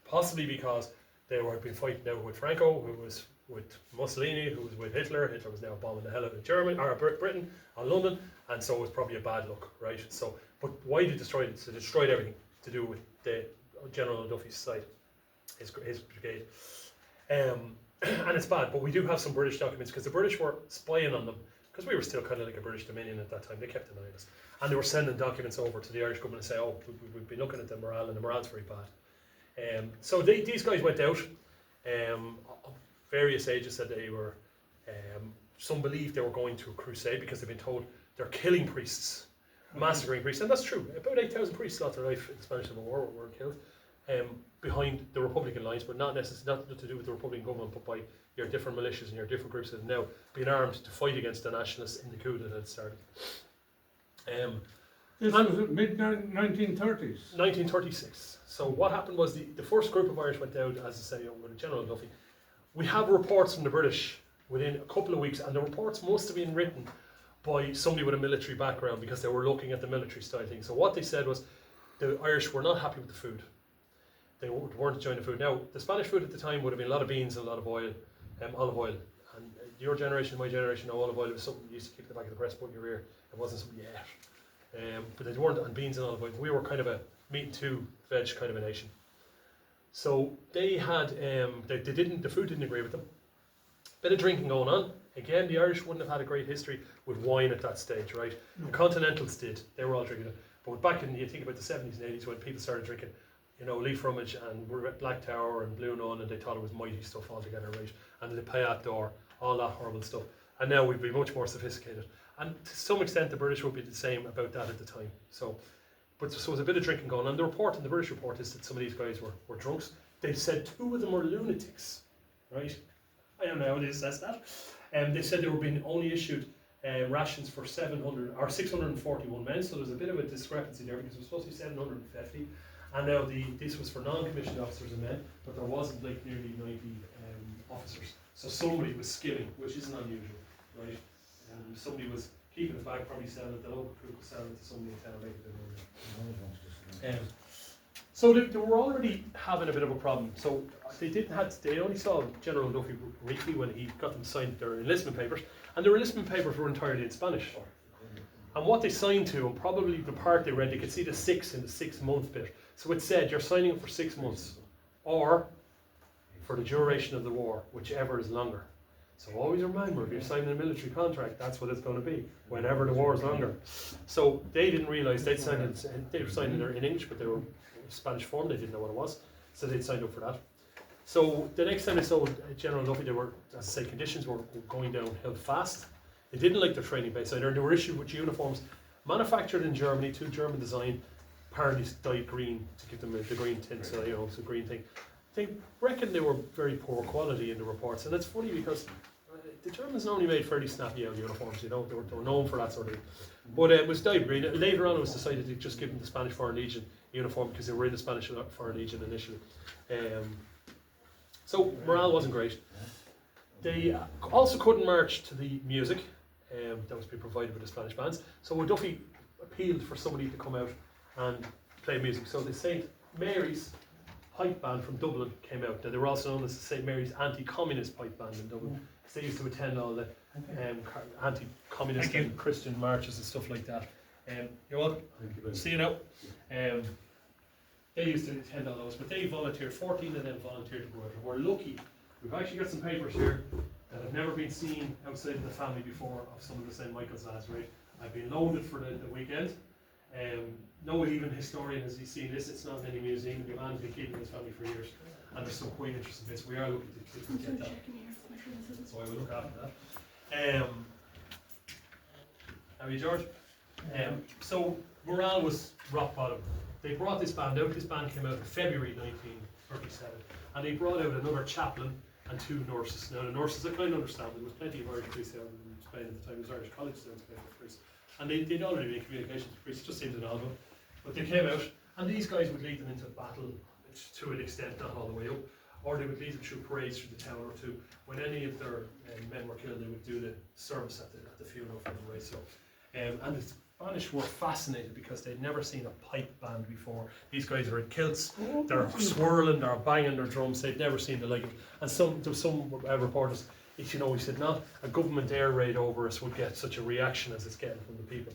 possibly because they were been fighting now with Franco, who was with Mussolini, who was with Hitler. Hitler was now bombing the hell out of Germany or Britain on London, and so it was probably a bad look, right? So, but why they destroyed it? So they destroyed everything to do with the General Duffy's side, his brigade, and it's bad. But we do have some British documents because the British were spying on them because we were still kind of like a British Dominion at that time. They kept an eye on us, and they were sending documents over to the Irish government and say, "Oh, we've been looking at the morale, and the morale's very bad." So these guys went out. Various ages said they were. Some believed they were going to a crusade because they've been told they're killing priests, massacring priests, and that's true. About 8,000 priests lost their life in the Spanish Civil War were killed behind the Republican lines, but not necessarily not to do with the Republican government, but by your different militias and your different groups that have now been armed to fight against the nationalists in the coup that had started. This was mid-1930s. 1936. So what happened was the first group of Irish went out, as I say, with General Duffy. We have reports from the British within a couple of weeks, and the reports must have been written by somebody with a military background because they were looking at the military style thing. So what they said was the Irish were not happy with the food. They weren't enjoying the food. Now, the Spanish food at the time would have been a lot of beans and a lot of oil, olive oil. And your generation, my generation, olive oil was something you used to keep in the back of the breast, put in your ear. It wasn't something you ate. But they weren't on beans and olive oil. We were kind of a meat and two veg kind of a nation. So they had, the food didn't agree with them. Bit of drinking going on. Again, the Irish wouldn't have had a great history with wine at that stage, right? The Continentals did. They were all drinking it. But back in, you think about the 70s and 80s when people started drinking, Leaf Rummage and Black Tower and Blue Nun, and they thought it was mighty stuff altogether, right? And Le Payat d'Or, all that horrible stuff. And now we'd be much more sophisticated. And to some extent, the British would be the same about that at the time. So there was a bit of drinking going on. The British report is that some of these guys were drunks. They said 2 of them were lunatics, right? I don't know how they assess that. They said they were being only issued rations for 700 or 641 men, so there's a bit of a discrepancy there because it was supposed to be 750. And now this was for non-commissioned officers and men, but there wasn't like nearly 90 officers. So somebody was skimming, which isn't unusual, right? Somebody was keeping it back, probably selling it, the local cook was selling it to somebody in town, make a bit more. So they were already having a bit of a problem. So they only saw General Duffy briefly when he got them signed their enlistment papers, and their enlistment papers were entirely in Spanish. And what they signed to, and probably the part they read, they could see the 6 in the 6-month bit. So it said you're signing up for 6 months, or for the duration of the war, whichever is longer. So always remember, if you're signing a military contract, that's what it's going to be, whenever the war is longer. So they didn't realise they were signing in English, but they were in Spanish form. They didn't know what it was, so they'd signed up for that. So the next time they saw General Duffy, they were, as I say, conditions were going downhill fast. They didn't like their training base either. They were issued with uniforms manufactured in Germany to German design, apparently dyed green to give them the green tint, so it's a green thing. They reckon they were very poor quality in the reports, and it's funny because the Germans normally made fairly snappy out uniforms, they were known for that sort of thing. But it was dyed green. Later on it was decided to just give them the Spanish Foreign Legion uniform because they were in the Spanish Foreign Legion initially. So morale wasn't great. They also couldn't march to the music that was being provided by the Spanish bands. So Duffy appealed for somebody to come out and play music. So the St. Mary's pipe band from Dublin came out. Now, they were also known as the St. Mary's anti-communist pipe band in Dublin. So they used to attend all the anti-communist and Christian marches and stuff like that. You're welcome. See you now. They used to attend all those, but they volunteered. 14 of them volunteered to go out. We're lucky. We've actually got some papers here that have never been seen outside of the family before of some of the St. Michael's lads, right? I've been loaned it for the weekend. No even historian has seen this. It's not in any museum. The man's been keeping this family for years, and there's some quite interesting bits. We are looking to get that, so I will look after that. How are you, George? So morale was rock bottom. They brought this band out. This band came out in February 1937, and they brought out another chaplain and 2 nurses. Now the nurses, I kind of understand. There was plenty of Irish priests out in Spain at the time. There was Irish college students playing for priests. And they'd already been communications with priests, it just seemed an odd one. But they came out, and these guys would lead them into battle to an extent, not all the way up, or they would lead them through parades through the town, or to, when any of their men were killed, they would do the service at the funeral for them, right? So, and Spanish were fascinated because they'd never seen a pipe band before. These guys are in kilts, they're swirling, they're banging their drums, they'd never seen the like of it. And there was some reporters, we said not a government air raid over us would get such a reaction as it's getting from the people.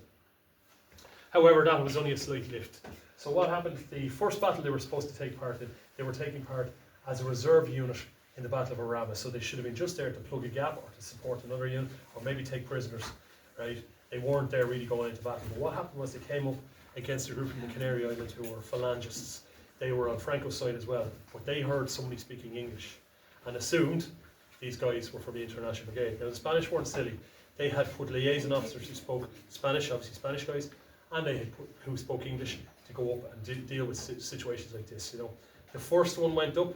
However, that was only a slight lift. So what happened, the first battle they were supposed to take part in, they were taking part as a reserve unit in the Battle of Araba. So they should have been just there to plug a gap or to support another unit or maybe take prisoners, right? They weren't there really going into battle. But what happened was they came up against a group from the Canary Islands who were phalangists. They were on Franco's side as well, but they heard somebody speaking English and assumed these guys were from the International Brigade. Now the Spanish weren't silly. They had put liaison officers who spoke Spanish, obviously Spanish guys, and they had put who spoke English to go up and deal with situations like this. The first one went up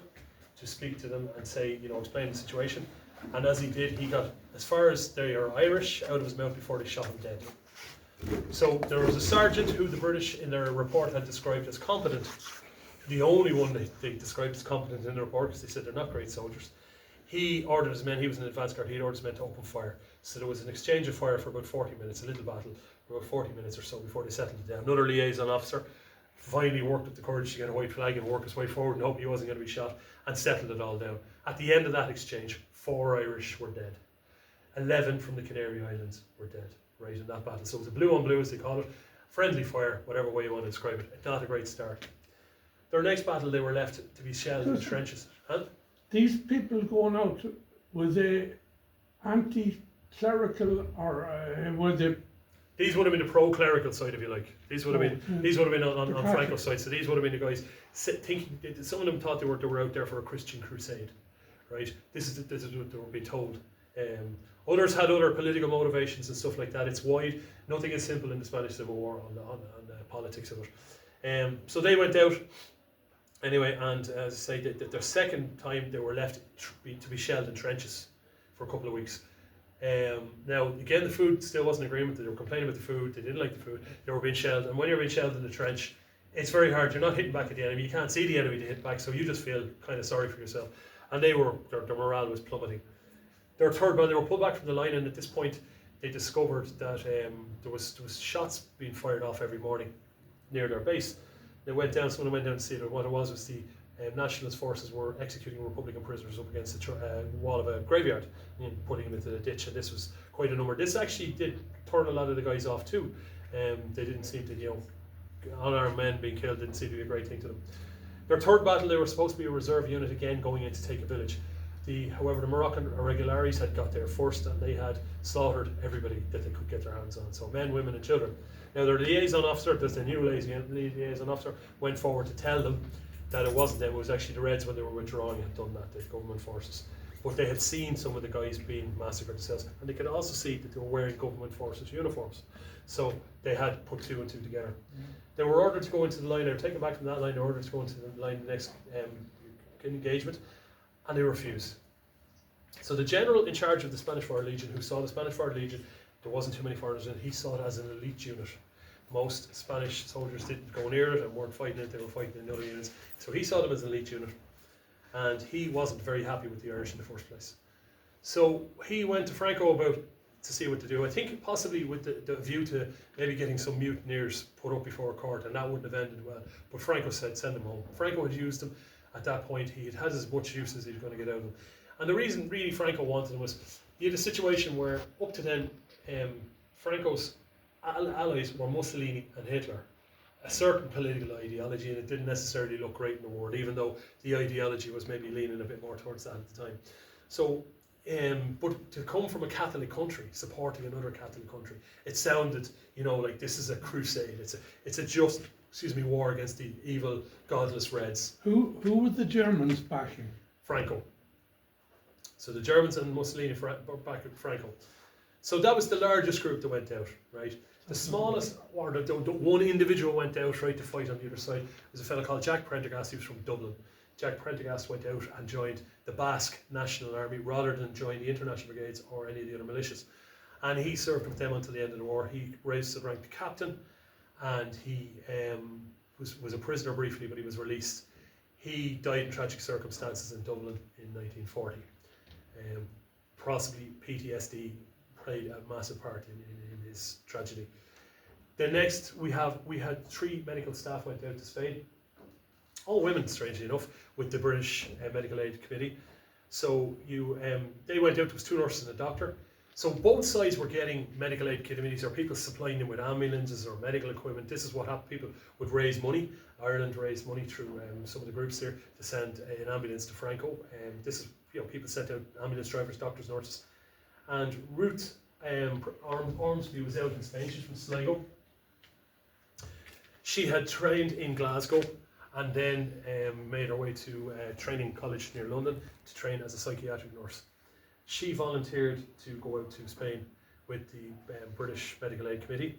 to speak to them and say, explain the situation. And as he did, he got as far as they are Irish out of his mouth before they shot him dead. So there was a sergeant who the British in their report had described as competent. The only one they described as competent in the report, because they said they're not great soldiers. He ordered his men, he was an advance guard, he ordered his men to open fire. So there was an exchange of fire for about 40 minutes, a little battle, for about 40 minutes or so before they settled it down. Another liaison officer finally worked up the courage to get a white flag and work his way forward and hope he wasn't going to be shot, and settled it all down. At the end of that exchange, 4 Irish were dead. 11 from the Canary Islands were dead, right, in that battle. So it was a blue on blue, as they call it, friendly fire, whatever way you want to describe it. Not a great start. Their next battle, they were left to be shelled in the trenches. Huh? These people going out, were they anti-clerical or were they? These would have been the pro-clerical side, if you like. These would have been on Franco's side. So these would have been the guys thinking. Some of them thought they were out there for a Christian crusade, right? This is what they were being told. Others had other political motivations and stuff like that. It's wide. Nothing is simple in the Spanish Civil War on the politics of it. So they went out anyway, and as I say, their second time they were left to be shelled in trenches for a couple of weeks. Now again, the food still wasn't agreement. They were complaining about the food. They didn't like the food. They were being shelled, and when you're being shelled in the trench, it's very hard. You're not hitting back at the enemy. You can't see the enemy to hit back, so you just feel kind of sorry for yourself. And their morale was plummeting. Their third battle, they were pulled back from the line, and at this point, they discovered that there was shots being fired off every morning near their base. They went down. Someone went down to see what it was the nationalist forces were executing Republican prisoners up against the wall of a graveyard and putting them into the ditch, and this was quite a number. This actually did turn a lot of the guys off too. They didn't seem to, unarmed men being killed didn't seem to be a great thing to them. Their third battle, they were supposed to be a reserve unit again going in to take a village. However, the Moroccan irregularies had got there first, and they had slaughtered everybody that they could get their hands on. So men, women and children. Now their liaison officer, the new liaison officer, went forward to tell them that it wasn't them, it was actually the Reds when they were withdrawing had done that, the government forces. But they had seen some of the guys being massacred themselves, and they could also see that they were wearing government forces uniforms. So they had put 2 and 2 together. They were ordered to go into the line, they were taken back from that line, they were ordered to go into the line the next engagement, and they refused. So the general in charge of the Spanish Foreign Legion, who saw the Spanish Foreign Legion, there wasn't too many foreigners in it, he saw it as an elite unit. Most Spanish soldiers didn't go near it and weren't fighting it, they were fighting in other units. So he saw them as an elite unit, and he wasn't very happy with the Irish in the first place. So he went to Franco about to see what to do. I think possibly with the view to maybe getting some mutineers put up before a court, and that wouldn't have ended well. But Franco said send them home. Franco had used them at that point. He had as much use as he was going to get out of them. And the reason really Franco wanted them was he had a situation where up to then Franco's allies were Mussolini and Hitler. A certain political ideology, and it didn't necessarily look great in the world, even though the ideology was maybe leaning a bit more towards that at the time. So, but to come from a Catholic country, supporting another Catholic country, it sounded, like this is a crusade. It's a just, war against the evil, godless Reds. Who were the Germans backing? Franco. So the Germans and Mussolini backed Franco. So that was the largest group that went out, right? The smallest, or the one individual went out, right, to fight on the other side. Was a fellow called Jack Prendergast. He was from Dublin. Jack Prendergast went out and joined the Basque National Army rather than join the International Brigades or any of the other militias. And he served with them until the end of the war. He raised to the rank of captain, and he was a prisoner briefly, but he was released. He died in tragic circumstances in Dublin in 1940. Possibly PTSD played a massive part in his tragedy. Then next we had 3 medical staff went out to Spain, all women, strangely enough, with the British Medical Aid Committee. So they went out. There was 2 nurses and a doctor. So both sides were getting medical aid committees, or people supplying them with ambulances or medical equipment. This is what happened. People would raise money. Ireland raised money through some of the groups there to send an ambulance to Franco. This is, people sent out ambulance drivers, doctors, nurses. And Ruth Ormsby was out in Spain. She's from Sligo. She had trained in Glasgow and then made her way to training college near London to train as a psychiatric nurse. She volunteered to go out to Spain with the British Medical Aid Committee.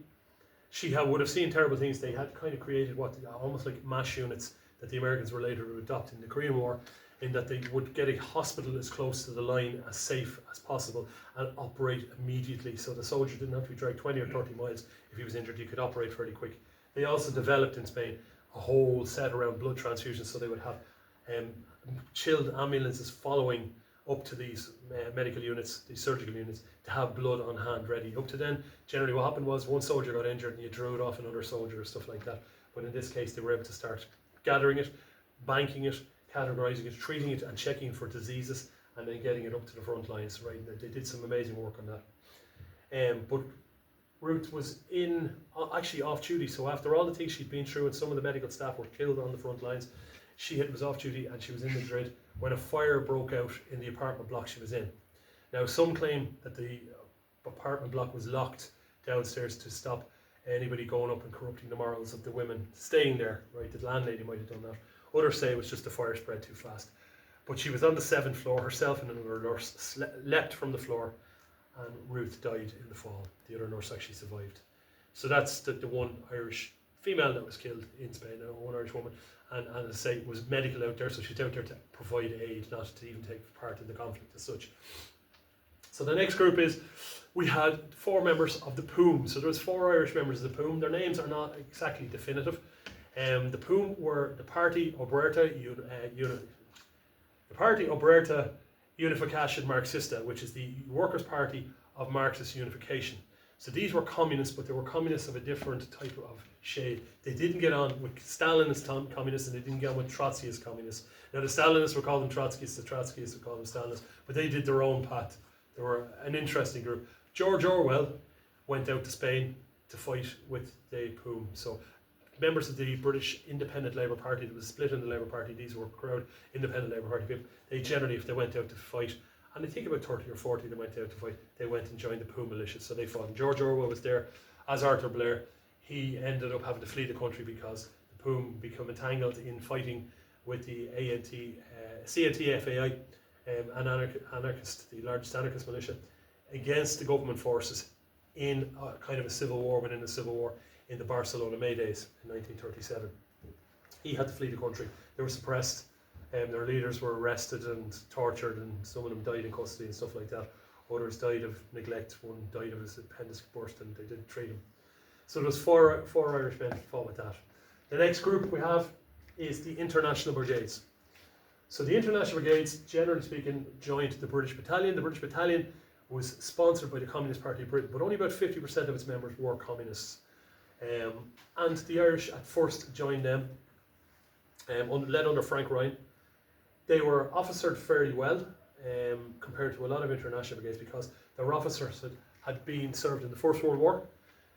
She would have seen terrible things. They had kind of created almost like MASH units that the Americans were later to adopt in the Korean War, in that they would get a hospital as close to the line as safe as possible and operate immediately, so the soldier didn't have to be dragged 20 or 30 miles. If he was injured, he could operate fairly quick. They also developed in Spain a whole set around blood transfusions, so they would have chilled ambulances following up to these medical units, these surgical units, to have blood on hand ready. Up to then, generally what happened was one soldier got injured and you drew it off another soldier or stuff like that. But in this case, they were able to start gathering it, banking it, categorising it, treating it and checking for diseases, and then getting it up to the front lines. Right, and they did some amazing work on that. But Ruth was actually off duty, so after all the things she'd been through and some of the medical staff were killed on the front lines, she was off duty and she was in Madrid when a fire broke out in the apartment block she was in. Now, some claim that the apartment block was locked downstairs to stop anybody going up and corrupting the morals of the women staying there, right? The landlady might have done that. Others say it was just the fire spread too fast. But she was on the 7th floor, herself and another nurse leapt from the floor, and Ruth died in the fall. The other nurse actually survived. So that's the one Irish female that was killed in Spain, one Irish woman. And as I say, was medical out there, so she's out there to provide aid, not to even take part in the conflict as such. So the next group is, we had 4 members of the POOM. So there was 4 Irish members of the POOM. Their names are not exactly definitive. The POOM were the Party Obrera Unificación Marxista, which is the Workers' Party of Marxist Unification. So these were communists, but they were communists of a different type of shade. They didn't get on with Stalinist communists, and they didn't get on with Trotskyist communists. Now the Stalinists would call them Trotskyists, the Trotskyists would call them Stalinists, but they did their own path. They were an interesting group. George Orwell went out to Spain to fight with the POOM. So members of the British Independent Labour Party, that was split in the Labour Party, these were crowd Independent Labour Party people. They generally, if they went out to fight, and I think about 30 or 40 they went out to fight, they went and joined the POOM militia, so they fought. And George Orwell was there as Arthur Blair. He ended up having to flee the country because the POOM became entangled in fighting with the CNT-FAI, the largest anarchist militia, against the government forces in kind of a civil war within a civil war in the Barcelona May days in 1937. He had to flee the country. They were suppressed. Their leaders were arrested and tortured, and some of them died in custody and stuff like that. Others died of neglect. One died of his appendix burst, and they didn't treat him. So there was four Irish men fought with that. The next group we have is the International Brigades. So the International Brigades, generally speaking, joined the British Battalion. The British Battalion was sponsored by the Communist Party of Britain, but only about 50% of its members were communists. And the Irish at first joined them, led under Frank Ryan. They were officered fairly well compared to a lot of international brigades, because their officers had been served in the First World War.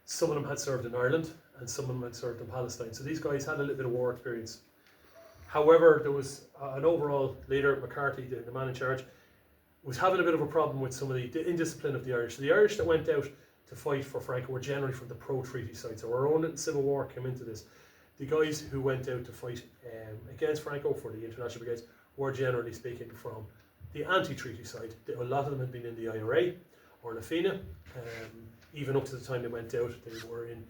Some of them had served in Ireland, and some of them had served in Palestine. So these guys had a little bit of war experience. However, there was an overall leader, McCarthy, the man in charge, was having a bit of a problem with some of the indiscipline of the Irish. So the Irish that went out to fight for Franco were generally from the pro-treaty side. So our own Civil War came into this. The guys who went out to fight against Franco for the international brigades were generally speaking from the anti-treaty side. A lot of them had been in the IRA or La Fina. Even up to the time they went out, they were in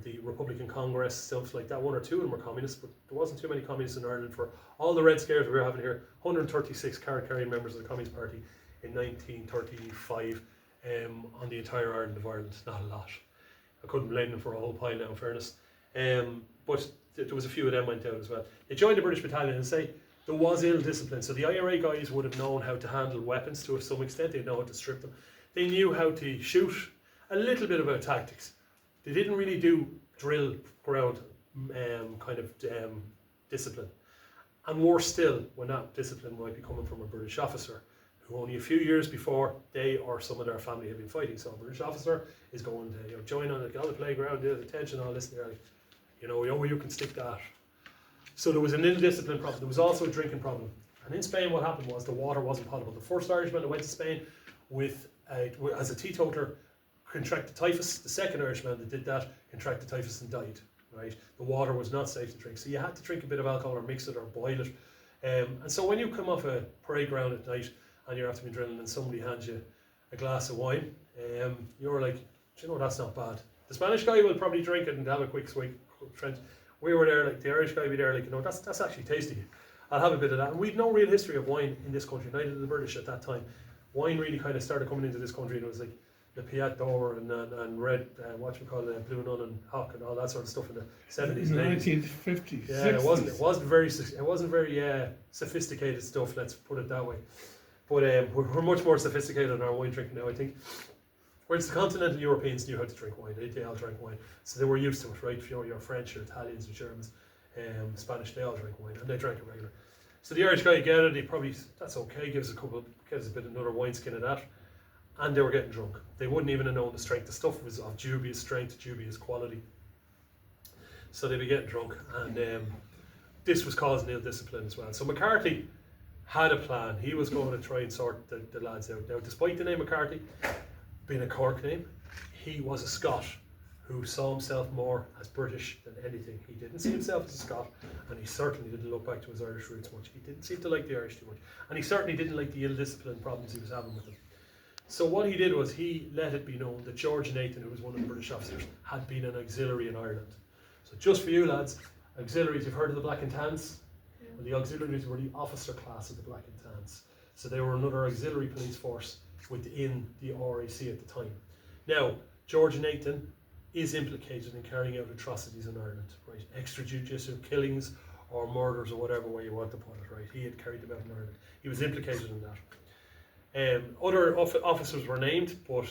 the Republican Congress, stuff like that. One or two of them were communists, but there wasn't too many communists in Ireland for all the Red Scares we were having here. 136 card-carrying members of the Communist Party in 1935 on the entire island of Ireland. Not a lot. I couldn't blame them for a whole pile now, in fairness. But there was a few of them went out as well. They joined the British Battalion, and say there was ill discipline. So the IRA guys would have known how to handle weapons to some extent. They'd know how to strip them. They knew how to shoot. A little bit about tactics. They didn't really do drill ground discipline. And worse still, when that discipline might be coming from a British officer who only a few years before they or some of their family had been fighting. So a British officer is going to join on the playground, the attention, all this and there, you can stick that. So there was an indiscipline problem. There was also a drinking problem. And in Spain, what happened was the water wasn't potable. The first Irishman that went to Spain as a teetotaler contracted typhus. The second Irishman that did that contracted typhus and died. Right, the water was not safe to drink, so you had to drink a bit of alcohol or mix it or boil it. And so when you come off a parade ground at night and you're after being drilling and somebody hands you a glass of wine, you're like, that's not bad. The Spanish guy will probably drink it and have a quick swig. We were there, like the Irish guy would be there, like, that's actually tasty. I'll have a bit of that. And we'd no real history of wine in this country, neither did the British at that time. Wine really kind of started coming into this country, and it was like the Piat d'Or and red, Blue Nun and Hock and all that sort of stuff in the 70s and 80s. 1950s. Yeah, 60s. It wasn't very sophisticated stuff. Let's put it that way. But we're much more sophisticated in our wine drinking now, I think. Whereas the continental Europeans knew how to drink wine. They all drank wine, so they were used to it, right? Your French, your Italians, your Germans, Spanish, they all drink wine, and they drank it regular. So the Irish guy get it. He probably that's okay. Gives a bit another wineskin of that. And they were getting drunk. They wouldn't even have known the strength. The stuff was of dubious strength, dubious quality. So they'd be getting drunk, and this was causing ill discipline as well. So McCarthy had a plan. He was going to try and sort the lads out. Now, despite the name McCarthy being a Cork name, he was a Scot who saw himself more as British than anything. He didn't see himself as a Scot, and he certainly didn't look back to his Irish roots much. He didn't seem to like the Irish too much, and he certainly didn't like the ill discipline problems he was having with them. So what he did was he let it be known that George Nathan, who was one of the British officers, had been an auxiliary in Ireland. So just for you lads, auxiliaries, you've heard of the Black and Tans? Well, the auxiliaries were the officer class of the Black and Tans. So they were another auxiliary police force within the RAC at the time. Now, George Nathan is implicated in carrying out atrocities in Ireland, right? Extrajudicial killings or murders or whatever way you want to put it, right? He had carried them out in Ireland. He was implicated in that. Other officers were named, but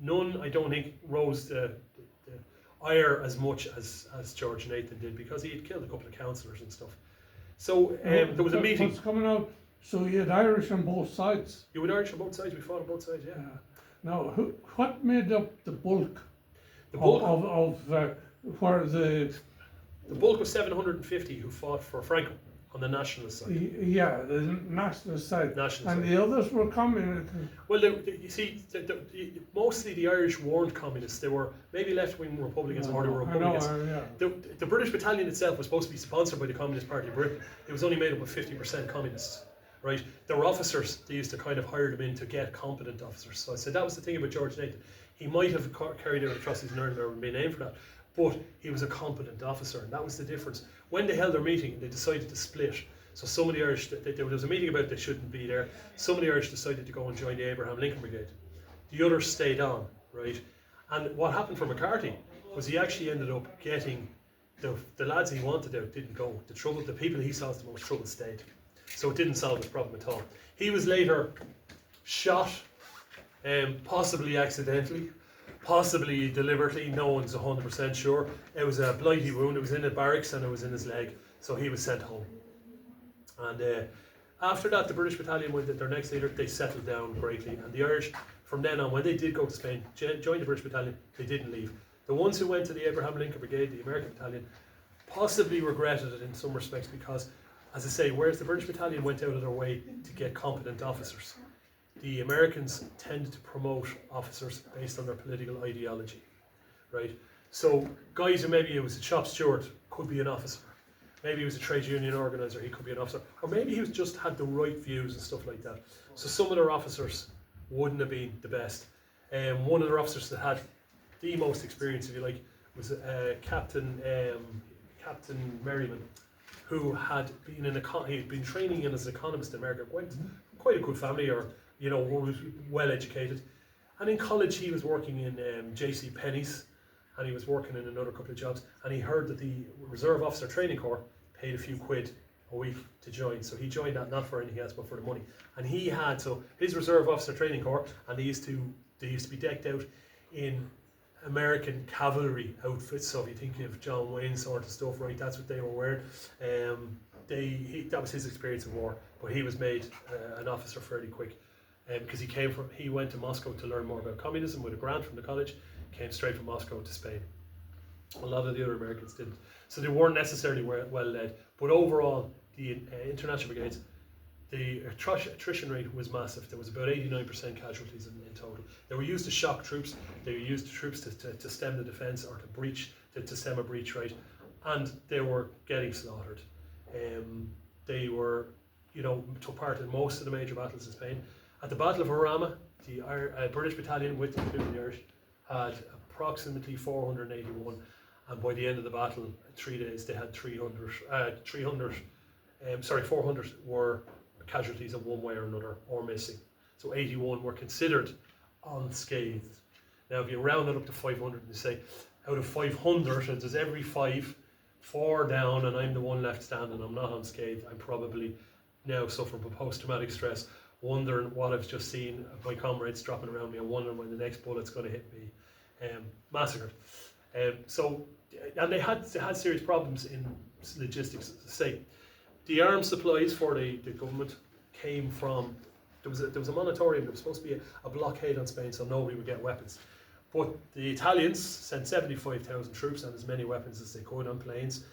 none, I don't think, rose the ire as much as George Nathan did, because he had killed a couple of councillors and stuff. So there was a meeting. What's coming out? So you had Irish on both sides. You had Irish on both sides. We fought on both sides. Yeah. Now, what made up the bulk? The bulk of where the bulk of 750 who fought for Franco on the nationalist side. Yeah, the nationalist side. Nationalist and side. the others were communist. Well, you see, mostly the Irish weren't communists. They were maybe left-wing Republicans, or they were Republicans. The British battalion itself was supposed to be sponsored by the Communist Party of Britain. It was only made up of 50% communists, right? There were officers. They used to kind of hire them in to get competent officers. So I said that was the thing about George Nathan. He might have carried out atrocities in Ireland or been named for that, but he was a competent officer, and that was the difference. When they held their meeting, they decided to split. So some of the Irish, there was a meeting about they shouldn't be there. Some of the Irish decided to go and join the Abraham Lincoln Brigade. The others stayed on, right? And what happened for McCarthy was he actually ended up getting the lads he wanted out didn't go. The people he saw as the most trouble stayed. So it didn't solve his problem at all. He was later shot, possibly accidentally, possibly deliberately, no one's 100% sure. It was a blighty wound, it was in the barracks and it was in his leg, so he was sent home. And after that, the British battalion went at their next leader, they settled down greatly, and the Irish, from then on, when they did go to Spain, joined the British battalion, they didn't leave. The ones who went to the Abraham Lincoln Brigade, the American battalion, possibly regretted it in some respects because, as I say, whereas the British battalion went out of their way to get competent officers, the Americans tended to promote officers based on their political ideology, right? So guys who maybe he was a shop steward could be an officer. Maybe he was a trade union organizer, he could be an officer. Or maybe he was just had the right views and stuff like that. So some of their officers wouldn't have been the best. One of their officers that had the most experience, if you like, was Captain Merriman, who had been he'd been training in as an economist in America, quite a good family, or was well educated. And in college he was working in J.C. Penney's, and he was working in another couple of jobs, and he heard that the Reserve Officer Training Corps paid a few quid a week to join. So he joined that not for anything else but for the money. And he had his Reserve Officer Training Corps, and they used to be decked out in American cavalry outfits. So if you think of John Wayne sort of stuff, right, that's what they were wearing. That was his experience of war, but he was made an officer fairly quick, because he went to Moscow to learn more about communism with a grant from the college. Came straight from Moscow to Spain. A lot of the other Americans didn't, so they weren't necessarily well led. But overall, the international brigades, the attrition rate was massive. There was about 89% casualties in total. They were used to shock troops. They were used to troops to stem the defence or to stem a breach, right? And they were getting slaughtered. They were, took part in most of the major battles in Spain. At the Battle of Jarama, the British battalion, with including the Irish, had approximately 481, and by the end of the battle, 3 days, they had 400 were casualties of one way or another, or missing. So 81 were considered unscathed. Now, if you round it up to 500 and you say, out of 500, and there's every 4 down, and I'm the one left standing, I'm not unscathed, I'm probably now suffering from post-traumatic stress, wondering what I've just seen, my comrades dropping around me, and wondering when the next bullet's going to hit me. Massacred. And they had serious problems in logistics. Say, the arms supplies for the government came from, there was a moratorium. There was supposed to be a blockade on Spain, so nobody would get weapons. But the Italians sent 75,000 troops and as many weapons as they could on planes.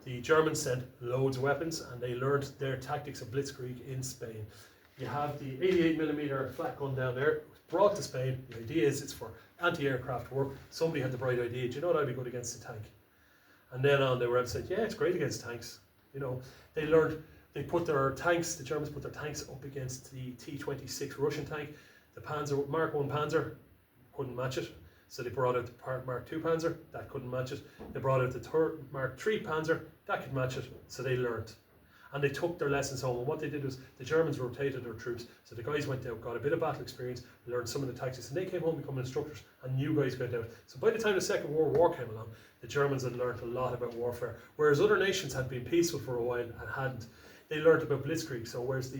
The Germans sent loads of weapons, and they learned their tactics of blitzkrieg in Spain. You have the 88mm flat gun down there, brought to Spain. The idea is it's for anti-aircraft work. Somebody had the bright idea, do you know what, I'd be good against a tank? And then on, they were said, yeah, it's great against tanks. They learned, the Germans put their tanks up against the T-26 Russian tank. The Mark 1 Panzer couldn't match it. So they brought out the Mark 2 Panzer, that couldn't match it. They brought out the Mark 3 Panzer, that could match it. So they learned. And they took their lessons home. And what they did was the Germans rotated their troops. So the guys went out, got a bit of battle experience, learned some of the tactics, and they came home becoming instructors, and new guys went out. So by the time the Second World War came along, the Germans had learned a lot about warfare, whereas other nations had been peaceful for a while and hadn't. They learned about blitzkrieg. So whereas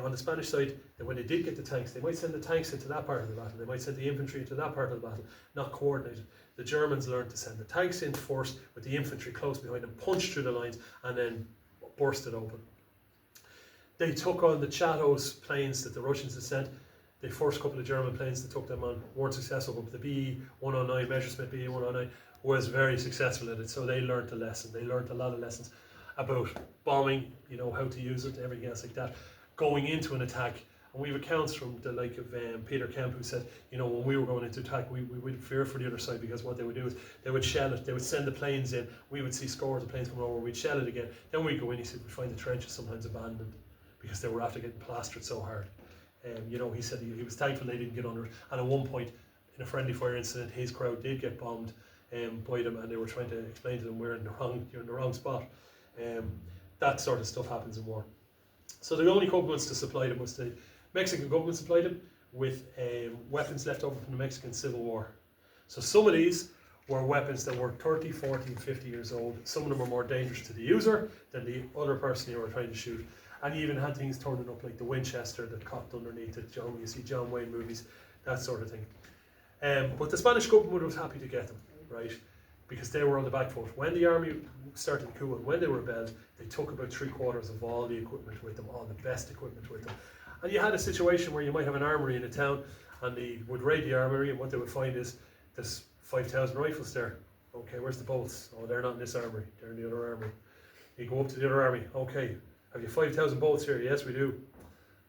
on the Spanish side, when they did get the tanks, they might send the tanks into that part of the battle, they might send the infantry into that part of the battle, not coordinated. The Germans learned to send the tanks in first, with the infantry close behind them, punch through the lines, and then burst it open. They took on the Chateau's planes that the Russians had sent. The first couple of German planes that took them on weren't successful, but the BE-109, Messerschmitt BE-109, was very successful at it. So they learned a lesson. They learned a lot of lessons about bombing, how to use it, everything else like that, going into an attack. And we have accounts from the like of Peter Kemp, who said, when we were going into attack, we would fear for the other side, because what they would do is they would shell it, they would send the planes in, we would see scores of planes coming over, we'd shell it again, then we'd go in, he said, we'd find the trenches sometimes abandoned, because they were after getting plastered so hard. He said he was thankful they didn't get under it. And at one point, in a friendly fire incident, his crowd did get bombed by them, and they were trying to explain to them, you're in the wrong spot. That sort of stuff happens in war. So the only governments to supply them was the Mexican government supplied them with weapons left over from the Mexican Civil War. So some of these were weapons that were 30, 40, 50 years old. Some of them were more dangerous to the user than the other person you were trying to shoot. And you even had things turning up like the Winchester that cocked underneath it. You see John Wayne movies, that sort of thing. But the Spanish government was happy to get them, right? Because they were on the back foot. When the army started the coup and when they rebelled, they took about 3/4 of all the equipment with them, all the best equipment with them. And you had a situation where you might have an armory in a town, and they would raid the armory, and what they would find is there's 5,000 rifles there. Okay, where's the bolts? Oh, they're not in this armory, they're in the other armory. You go up to the other army, okay, have you 5,000 bolts here? Yes, we do.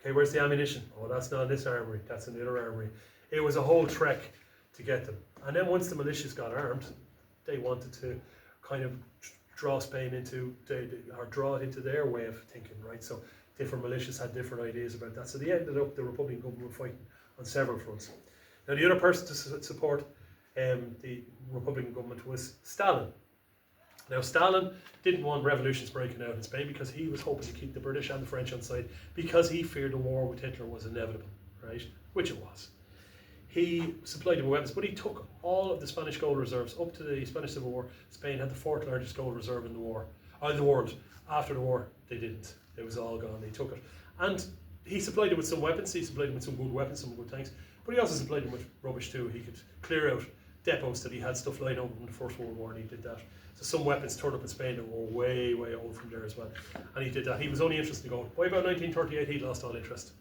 Okay, where's the ammunition? Oh, that's not in this armory, that's in the other armory. It was a whole trek to get them. And then once the militias got armed, they wanted to kind of draw Spain into, or draw it into their way of thinking, right? So different militias had different ideas about that. So they ended up, the Republican government fighting on several fronts. Now the other person to support the Republican government was Stalin. Now Stalin didn't want revolutions breaking out in Spain because he was hoping to keep the British and the French on side, because he feared a war with Hitler was inevitable, right? Which it was. He supplied them with weapons, but he took all of the Spanish gold reserves up to the Spanish Civil War. Spain had the 4th largest gold reserve in the war, or in the world. After the war, they didn't. It was all gone. They took it, and he supplied them with some weapons. He supplied them with some good weapons, some good tanks, but he also supplied them with rubbish too. He could clear out depots that he had stuff lying out in the First World War, and he did that. So some weapons turned up in Spain that were way, way old from there as well. And he did that. He was only interested in going. By about 1938, he lost all interest.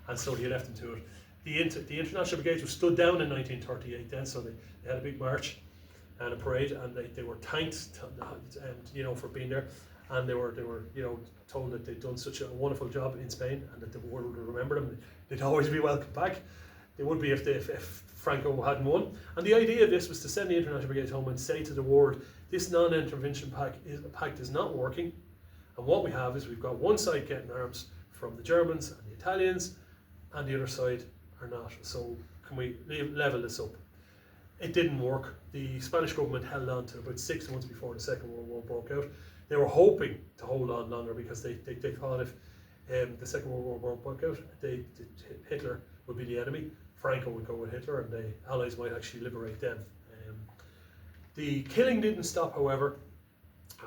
And so he left him to it. The International Brigades were stood down in 1938 then, so they had a big march and a parade, and they were thanked for being there. And they were told that they'd done such a wonderful job in Spain, and that the world would remember them. They'd always be welcome back. They would be if Franco hadn't won. And the idea of this was to send the International Brigades home and say to the world, this non-intervention pact is not working. And what we have is we've got one side getting arms from the Germans and the Italians, and the other side are not. So can we level this up? It didn't work. The Spanish government held on to about 6 months before the Second World War broke out. They were hoping to hold on longer because they thought if the Second World War broke out, Hitler would be the enemy. Franco would go with Hitler, and the Allies might actually liberate them. The killing didn't stop, however,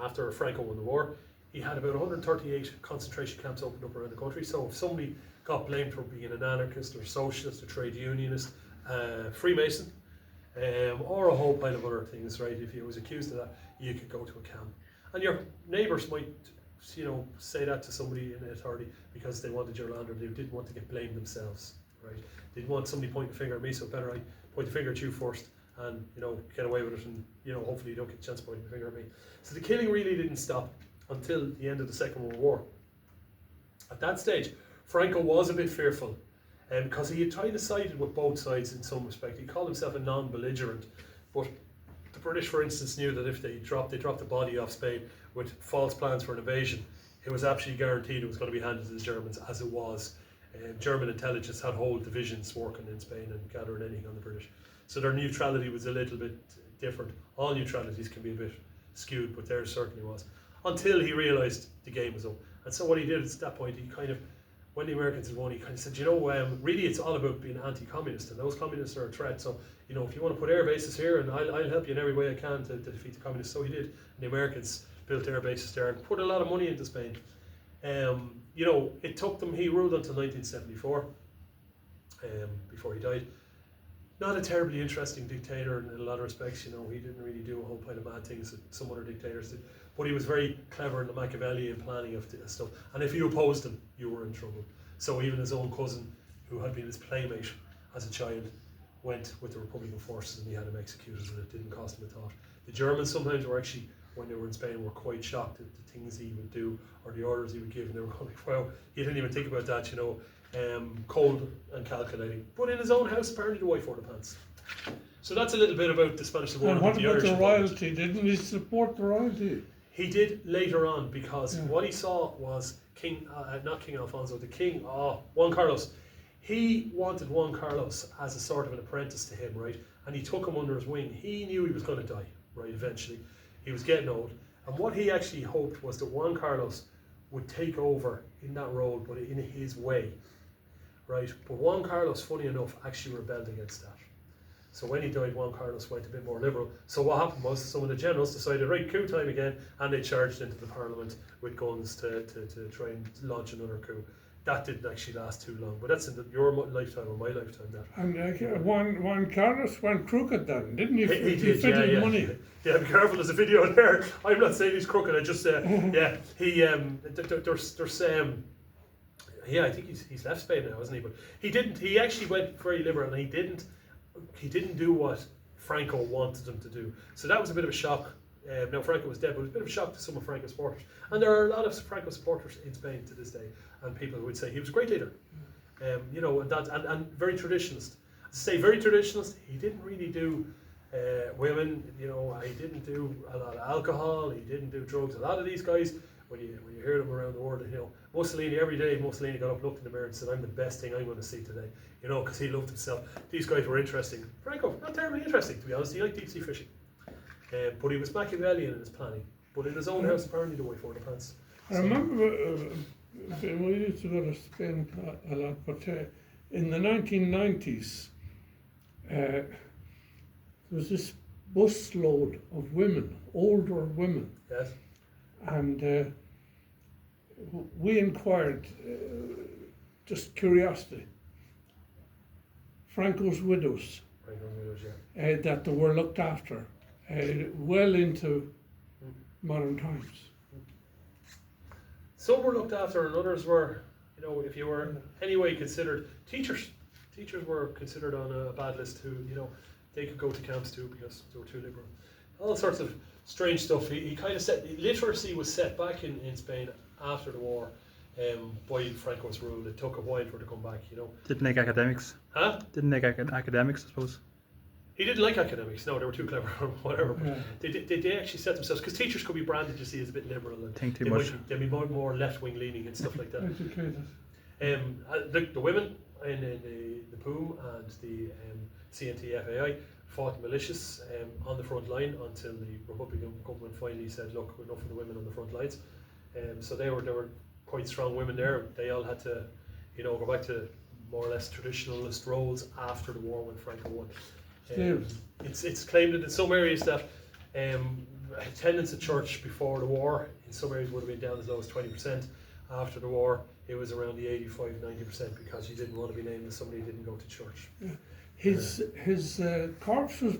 after Franco won the war. He had about 138 concentration camps opened up around the country. So if somebody got blamed for being an anarchist or socialist or trade unionist, Freemason, or a whole pile of other things, right? If you was accused of that, you could go to a camp. And your neighbours might, say that to somebody in authority because they wanted your land, or they didn't want to get blamed themselves, right? They didn't want somebody pointing the finger at me, so better I point the finger at you first and, get away with it, and, hopefully you don't get a chance pointing the finger at me. So the killing really didn't stop until the end of the Second World War. At that stage, Franco was a bit fearful, because he had tried to side with both sides in some respect. He called himself a non-belligerent, but the British, for instance, knew that if they dropped the body off Spain with false plans for an invasion, it was absolutely guaranteed it was going to be handed to the Germans, as it was. German intelligence had whole divisions working in Spain and gathering anything on the British. So their neutrality was a little bit different. All neutralities can be a bit skewed, but theirs certainly was. Until he realised the game was up. And so what he did at that point, he kind of, when the Americans had won, he kind of said, really it's all about being anti-communist, and those communists are a threat. So, if you want to put air bases here, and I'll help you in every way I can to defeat the communists. So he did. And the Americans built air bases there and put a lot of money into Spain. It took them, he ruled until 1974, before he died. Not a terribly interesting dictator in a lot of respects. He didn't really do a whole pile of bad things that some other dictators did. But he was very clever in the Machiavellian planning of stuff. And if you opposed him, you were in trouble. So even his own cousin, who had been his playmate as a child, went with the Republican forces, and he had him executed, and it didn't cost him a thought. The Germans sometimes were actually, when they were in Spain, were quite shocked at the things he would do or the orders he would give, and they were going, wow, he didn't even think about that, cold and calculating. But in his own house, apparently the wife wore the pants. So that's a little bit about the Spanish Civil War. And what about Irish the royalty? Didn't he support the royalty? He did later on, because what he saw was not King Alfonso, Juan Carlos. He wanted Juan Carlos as a sort of an apprentice to him, right? And he took him under his wing. He knew he was going to die, right, eventually. He was getting old. And what he actually hoped was that Juan Carlos would take over in that role, but in his way, right? But Juan Carlos, funny enough, actually rebelled against that. So when he died, Juan Carlos went a bit more liberal. So what happened was some of the generals decided, right, coup time again, and they charged into the parliament with guns to try and launch another coup. That didn't actually last too long, but that's in your lifetime or my lifetime. That. And Juan Carlos went crooked then, didn't he? He did, yeah. Money. Yeah, be careful. There's a video there. I'm not saying he's crooked. I just I think he's left Spain now, hasn't he? But he didn't. He actually went very liberal, and he didn't do what Franco wanted him to do. So that was a bit of a shock. Now Franco was dead, but it was a bit of a shock to some of Franco's supporters. And there are a lot of Franco supporters in Spain to this day, and people who would say he was a great leader. And very traditionalist. To say very traditionalist, he didn't really do women. He didn't do a lot of alcohol. He didn't do drugs. A lot of these guys, when you hear them around the world, Mussolini, every day Mussolini got up, looked in the mirror and said, "I'm the best thing I'm going to see today." Because he loved himself. These guys were interesting. Franco, not terribly interesting, to be honest. He liked deep sea fishing. But he was Machiavellian in his planning. But in his own house, apparently the wife wore the pants. I remember we used to go to Spain a lot, but in the 1990s, there was this busload of women, older women. Yes. And we inquired, just curiosity, Franco's widows. that they were looked after well into modern times. Some were looked after, and others were, if you were anyway considered teachers were considered on a bad list who, they could go to camps too because they were too liberal. All sorts of strange stuff. He kind of said literacy was set back in Spain after the war by Franco's rule. It took a while for it to come back, Didn't like academics. Huh? Didn't like academics, I suppose. He didn't like academics. No, they were too clever or whatever. But Yeah. they actually set themselves, because teachers could be branded, you see, as a bit liberal, and Think too they much. they'd be more left-wing leaning and stuff like that. Educated. The women in the POOM and the CNT-FAI fought militias on the front line until the Republican government finally said, look, enough of the women on the front lines. So they were quite strong women there. They all had to, go back to more or less traditionalist roles after the war when Franco won. It's claimed that in some areas that attendance at church before the war in some areas would have been down as low as 20%. After the war, it was around the 85-90% because you didn't want to be named as somebody who didn't go to church. His corpse was